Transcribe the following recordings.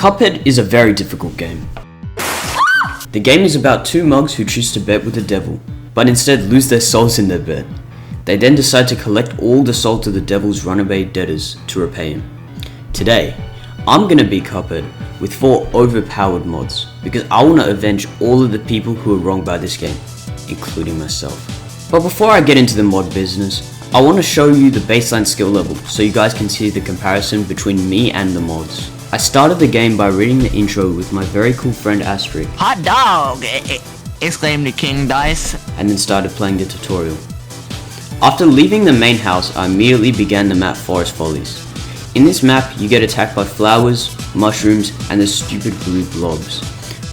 Cuphead is a very difficult game. The game is about two mugs who choose to bet with the devil, but instead lose their souls in their bet. They then decide to collect all the souls of the devil's runaway debtors to repay him. Today, I'm gonna beat Cuphead with 4 overpowered mods, because I wanna avenge all of the people who are wronged by this game, including myself. But before I get into the mod business, I wanna show you the baseline skill level so you guys can see the comparison between me and the mods. I started the game by reading the intro with my very cool friend Astrid. Hot dog! Exclaimed the King Dice. And then started playing the tutorial. After leaving the main house, I immediately began the map Forest Follies. In this map, you get attacked by flowers, mushrooms, and the stupid blue blobs.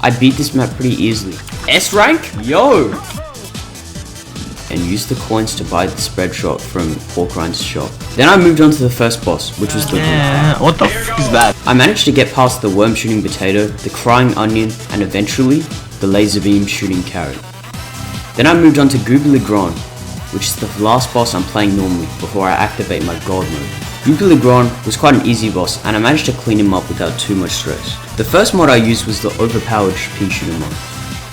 I beat this map pretty easily. S rank? Yo! And used the coins to buy the spread shot from Porkrind's shop. Then I moved on to the first boss, which was the what the f is that? I managed to get past the worm shooting potato, the crying onion, and eventually, the laser beam shooting carrot. Then I moved on to Goopy Legrand, which is the last boss I'm playing normally before I activate my god mode. Goopy Legrand was quite an easy boss, and I managed to clean him up without too much stress. The first mod I used was the overpowered peashooter mod.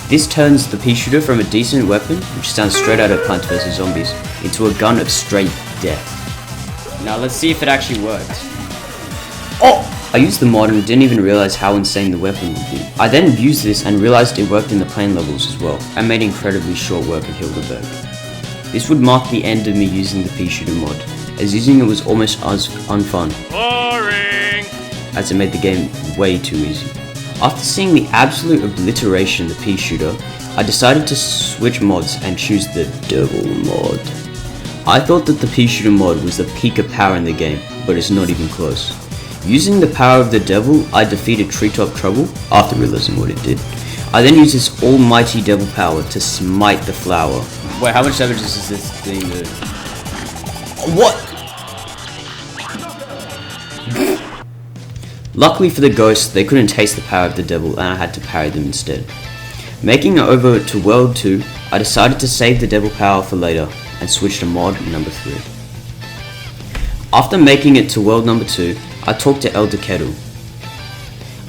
This turns the peashooter from a decent weapon, which sounds straight out of Plants vs Zombies, into a gun of straight death. Now let's see if it actually worked. Oh! I used the mod and didn't even realize how insane the weapon would be. I then used this and realized it worked in the plane levels as well, and made incredibly short work of Hildeberg. This would mark the end of me using the peashooter mod, as using it was almost as unfun. Boring! As it made the game way too easy. After seeing the absolute obliteration of the peashooter, I decided to switch mods and choose the devil mod. I thought that the peashooter mod was the peak of power in the game, but it's not even close. Using the power of the devil, I defeated Treetop Trouble, after realizing what it did. I then used this almighty devil power to smite the flower. Wait, how much damage does this thing do? What? Luckily for the ghosts, they couldn't taste the power of the devil and I had to parry them instead. Making it over to World 2, I decided to save the devil power for later and switch to mod number 3. After making it to world number 2, I talked to Elder Kettle.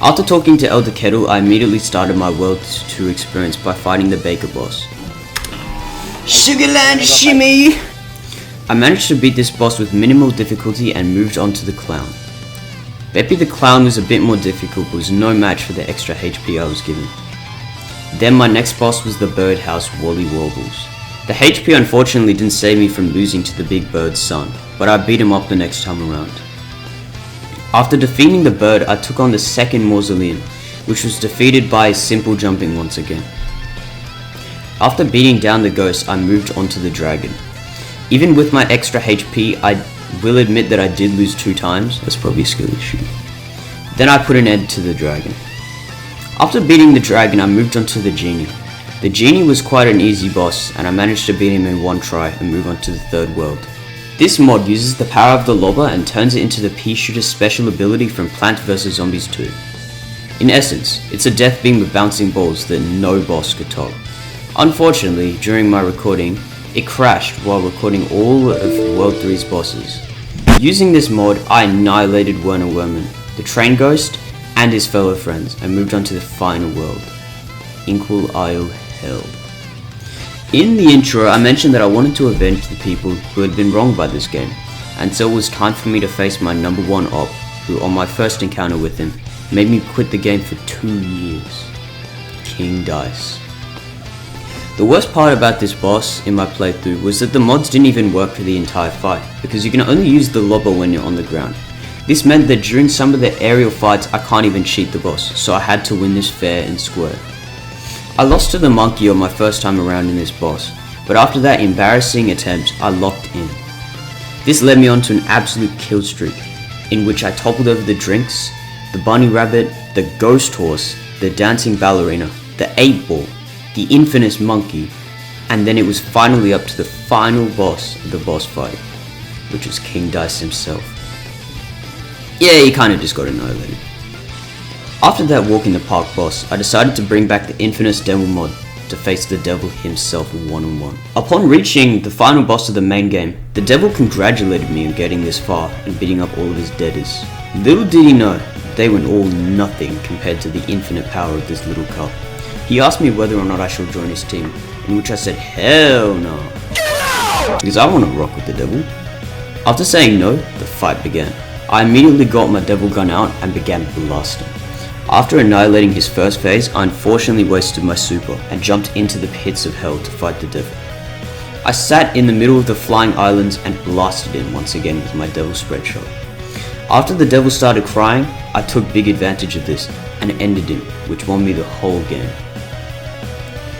After talking to Elder Kettle, I immediately started my world 2 experience by fighting the Baker boss. Sugarland Shimmy! I managed to beat this boss with minimal difficulty and moved on to the clown. Beppy the clown was a bit more difficult but was no match for the extra HP I was given. Then my next boss was the birdhouse Wally Warbles. The HP unfortunately didn't save me from losing to the big bird's son, but I beat him up the next time around. After defeating the bird, I took on the second mausoleum, which was defeated by simple jumping once again. After beating down the ghost, I moved on to the dragon. Even with my extra HP, I will admit that I did lose 2 times. That's probably a skill issue. Then I put an end to the dragon. After beating the dragon, I moved on to the genie. The genie was quite an easy boss, and I managed to beat him in 1 try and move on to the 3rd world. This mod uses the power of the lobber and turns it into the peashooter's special ability from Plants vs Zombies 2. In essence, it's a death beam with bouncing balls that no boss could top. Unfortunately, during my recording, it crashed while recording all of World 3's bosses. Using this mod, I annihilated Werner Werman, the train ghost, and his fellow friends, and moved on to the final world, Inkwell Isle Hell. In the intro, I mentioned that I wanted to avenge the people who had been wronged by this game, and so it was time for me to face my number 1 op, who on my first encounter with him, made me quit the game for 2 years. King Dice. The worst part about this boss in my playthrough was that the mods didn't even work for the entire fight, because you can only use the lobber when you're on the ground. This meant that during some of the aerial fights I can't even cheat the boss, so I had to win this fair and square. I lost to the monkey on my first time around in this boss, but after that embarrassing attempt I locked in. This led me on to an absolute kill streak, in which I toppled over the drinks, the bunny rabbit, the ghost horse, the dancing ballerina, the 8-ball, the infamous monkey, and then it was finally up to the final boss of the boss fight, which was King Dice himself. Yeah, he kinda just got annihilated. After that walk in the park boss, I decided to bring back the infamous devil mod to face the devil himself one-on-one. Upon reaching the final boss of the main game, the devil congratulated me on getting this far and beating up all of his debtors. Little did he know, they were all nothing compared to the infinite power of this little cup. He asked me whether or not I should join his team, in which I said hell no, because I want to rock with the devil. After saying no, the fight began. I immediately got my devil gun out and began blasting. After annihilating his first phase, I unfortunately wasted my super and jumped into the pits of hell to fight the devil. I sat in the middle of the flying islands and blasted him once again with my devil spread shot. After the devil started crying, I took big advantage of this and ended him, which won me the whole game.